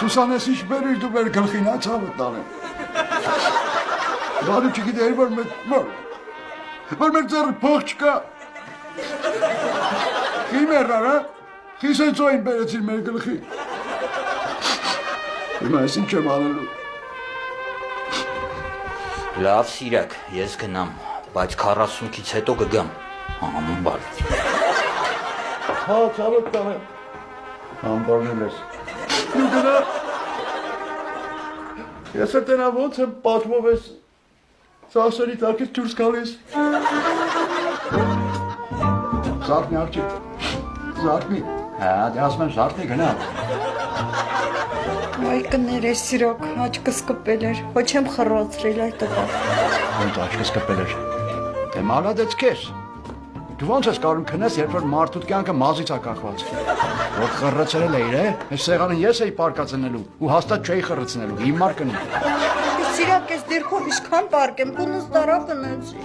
Սուսանես ինչ բերիր դու մեր գլխին ացավը տանեմ։ Բանը չգիտեի, որ մեր ձեռը փող չկա։ Խի մերար, հա? Խի սենցոյին բերեցին մեր գլխի։ Հիմա ես ինչ եմ անելու։ Լավ սիրակ, ես գնամ, բայց 40-ից հետո կգամ, ամբար։ Հա, ծավոտ տանեմ։ Ամբարնել ես։ Դու գնա։ Ես տնա ոնց եմ պատմով ես ծասերի տակից դուրս գալիս։ Զարդնի աղջիկ, զարդնի։ Հա, դե ասում եմ զարդնի գնա։ Այ կներես սիրոք, աչքս կպել էր, ոչ եմ խռացրել այդ տղա։ Ոնց աչքս կպել էր։ Դե մալադեց քեզ։ Դու ոնց ես կարող քնես, երբ որ մարդուդ կյանքը մազից է կախված։ Որ խռացրել էիր, այս սեղանը ես էի պարկածնելու ու հաստատ չէի խռցնելու, հիմար կնի։ Սիրոք, ես դիրքով ինչքան պարկեմ, կունս տարավ կնեցի։